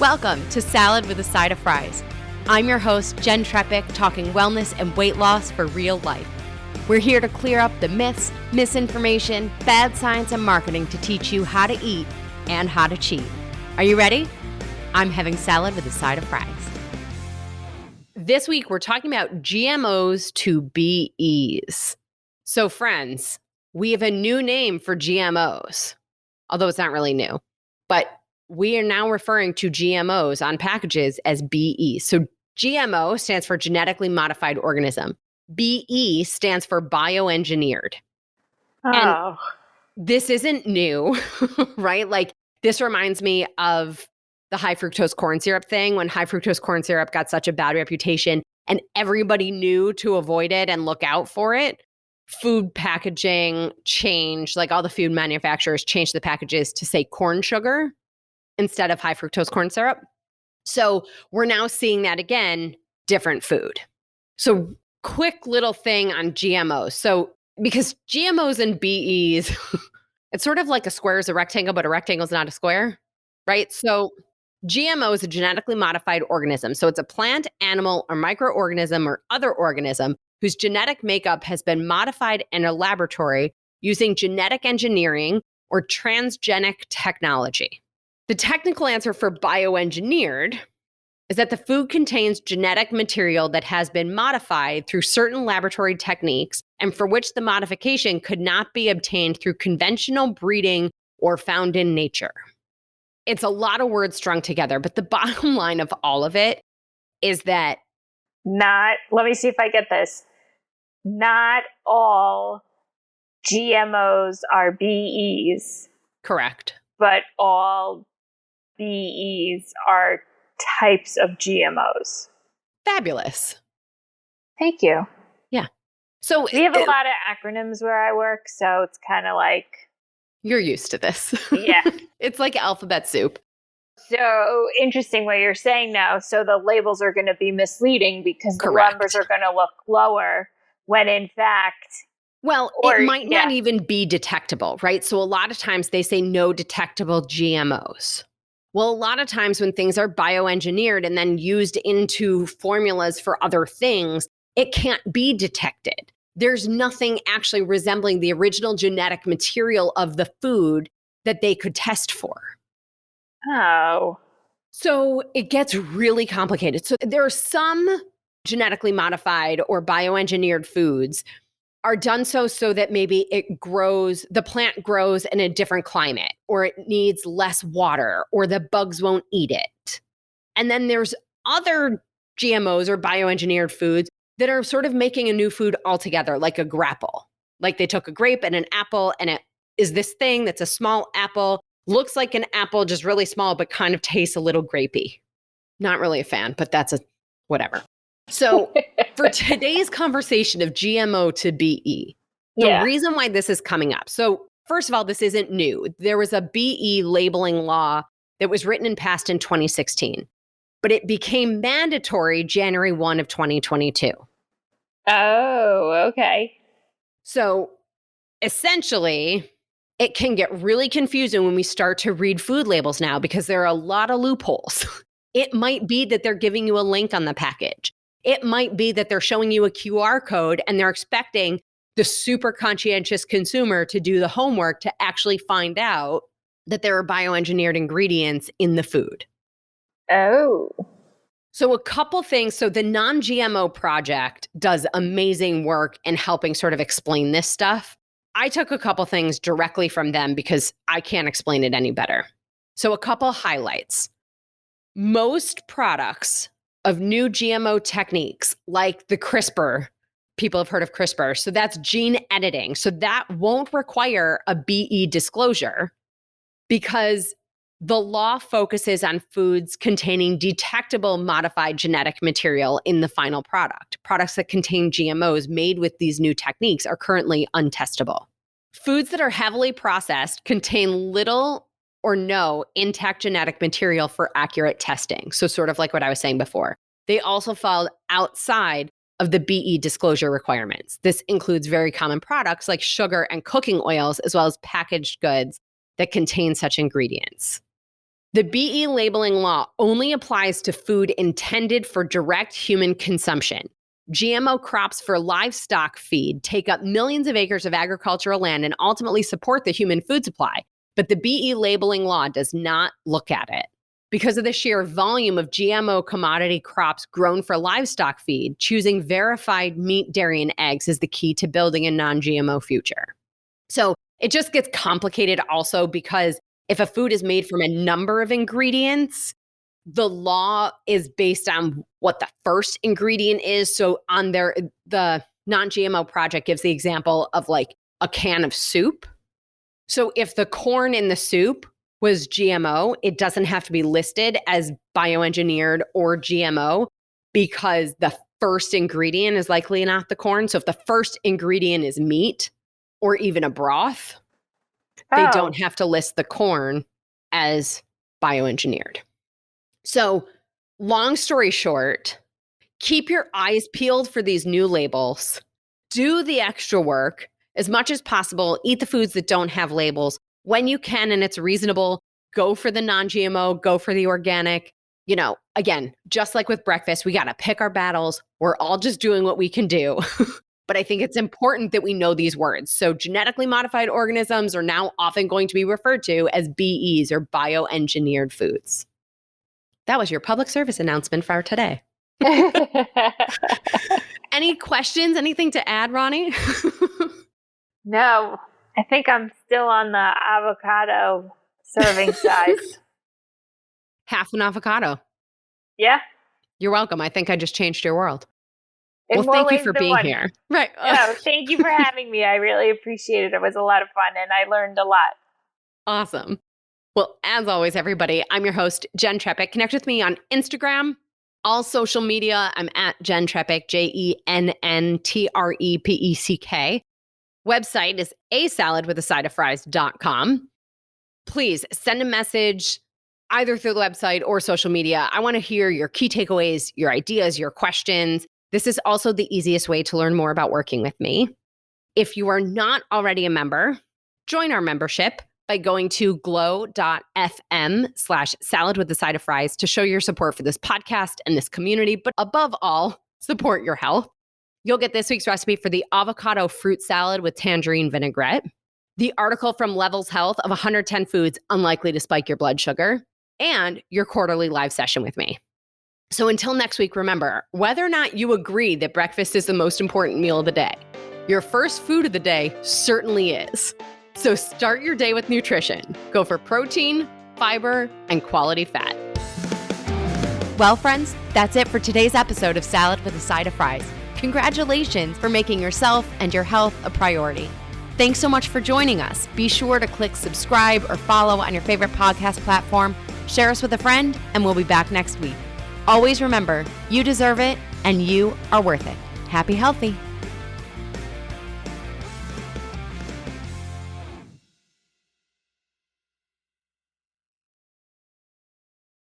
Welcome to Salad with a Side of Fries. I'm your host, Jen Trepic, talking wellness and weight loss for real life. We're here to clear up the myths, misinformation, bad science, and marketing to teach you how to eat and how to cheat. Are you ready? I'm having salad with a side of fries. This week, we're talking about GMOs to BEs. So friends, we have a new name for GMOs, although it's not really new, but we are now referring to GMOs on packages as BEs. So GMO stands for genetically modified organism. BE stands for bioengineered. Oh. And this isn't new, right? Like this reminds me of the high fructose corn syrup thing when high fructose corn syrup got such a bad reputation and everybody knew to avoid it and look out for it. Food packaging changed, like all the food manufacturers changed the packages to say corn sugar instead of high fructose corn syrup. So we're now seeing that again, different food. So quick little thing on GMOs. So because GMOs and BEs, it's sort of like a square is a rectangle, but a rectangle is not a square, right? So GMO is a genetically modified organism. So it's a plant, animal, or microorganism or other organism whose genetic makeup has been modified in a laboratory using genetic engineering or transgenic technology. The technical answer for bioengineered is that the food contains genetic material that has been modified through certain laboratory techniques and for which the modification could not be obtained through conventional breeding or found in nature. It's a lot of words strung together, but the bottom line of all of it is that let me see if I get this. Not all GMOs are BEs. Correct. But all BEs are types of GMOs. Fabulous. Thank you. Yeah. So we have a lot of acronyms where I work, so it's kind of like... You're used to this. Yeah. It's like alphabet soup. So interesting what you're saying now. So the labels are going to be misleading because Correct. The numbers are going to look lower when in fact... Well, it might not even be detectable, right? So a lot of times they say no detectable GMOs. Well, a lot of times when things are bioengineered and then used into formulas for other things, it can't be detected. There's nothing actually resembling the original genetic material of the food that they could test for. Oh. So it gets really complicated. So there are some genetically modified or bioengineered foods are done so that maybe the plant grows in a different climate, or it needs less water, or the bugs won't eat it. And then there's other GMOs or bioengineered foods that are sort of making a new food altogether, like a grapple. Like they took a grape and an apple, and it is this thing that's a small apple, looks like an apple, just really small, but kind of tastes a little grapey. Not really a fan, but that's whatever. So for today's conversation of GMO to BE, the reason why this is coming up. So first of all, this isn't new. There was a BE labeling law that was written and passed in 2016, but it became mandatory January 1 of 2022. Oh, okay. So essentially, it can get really confusing when we start to read food labels now because there are a lot of loopholes. It might be that they're giving you a link on the package. It might be that they're showing you a QR code and they're expecting the super conscientious consumer to do the homework to actually find out that there are bioengineered ingredients in the food. Oh. So a couple things. So the Non-GMO Project does amazing work in helping sort of explain this stuff. I took a couple things directly from them because I can't explain it any better. So a couple highlights. Most products of new GMO techniques, like the CRISPR, people have heard of CRISPR, so that's gene editing. So that won't require a BE disclosure because the law focuses on foods containing detectable modified genetic material in the final product. Products that contain GMOs made with these new techniques are currently untestable. Foods that are heavily processed contain little or no intact genetic material for accurate testing. So sort of like what I was saying before. They also fall outside of the BE disclosure requirements. This includes very common products like sugar and cooking oils, as well as packaged goods that contain such ingredients. The BE labeling law only applies to food intended for direct human consumption. GMO crops for livestock feed take up millions of acres of agricultural land and ultimately support the human food supply. But the BE labeling law does not look at it. Because of the sheer volume of GMO commodity crops grown for livestock feed, choosing verified meat, dairy, and eggs is the key to building a non-GMO future. So it just gets complicated also because if a food is made from a number of ingredients, the law is based on what the first ingredient is. So on the non-GMO project gives the example of like a can of soup. So if the corn in the soup was GMO, it doesn't have to be listed as bioengineered or GMO because the first ingredient is likely not the corn. So if the first ingredient is meat or even a broth, they don't have to list the corn as bioengineered. So long story short, keep your eyes peeled for these new labels. Do the extra work as much as possible. Eat the foods that don't have labels. When you can and it's reasonable, go for the non-GMO, go for the organic. You know, again, just like with breakfast, we got to pick our battles. We're all just doing what we can do. But I think it's important that we know these words. So genetically modified organisms are now often going to be referred to as BEs or bioengineered foods. That was your public service announcement for today. Any questions? Anything to add, Ronnie? No, I think I'm still on the avocado serving size. Half an avocado. Yeah. You're welcome. I think I just changed your world. In well, more thank you ways for than being one. here. Right. No, thank you for having me. I really appreciate it. It was a lot of fun and I learned a lot. Awesome. Well, as always, everybody, I'm your host, Jen Trepeck. Connect with me on Instagram, all social media. I'm at Jen Trepeck, JENNTREPECK. Website is asaladwithasideoffries.com. Please send a message either through the website or social media. I want to hear your key takeaways, your ideas, your questions. This is also the easiest way to learn more about working with me. If you are not already a member, join our membership by going to glow.fm/saladwithaside-of-fries to show your support for this podcast and this community, but above all, support your health. You'll get this week's recipe for the avocado fruit salad with tangerine vinaigrette, the article from Levels Health of 110 foods unlikely to spike your blood sugar, and your quarterly live session with me. So until next week, remember, whether or not you agree that breakfast is the most important meal of the day, your first food of the day certainly is. So start your day with nutrition. Go for protein, fiber, and quality fat. Well, friends, that's it for today's episode of Salad with a Side of Fries. Congratulations for making yourself and your health a priority. Thanks so much for joining us. Be sure to click subscribe or follow on your favorite podcast platform. Share us with a friend, and we'll be back next week. Always remember, you deserve it, and you are worth it. Happy healthy.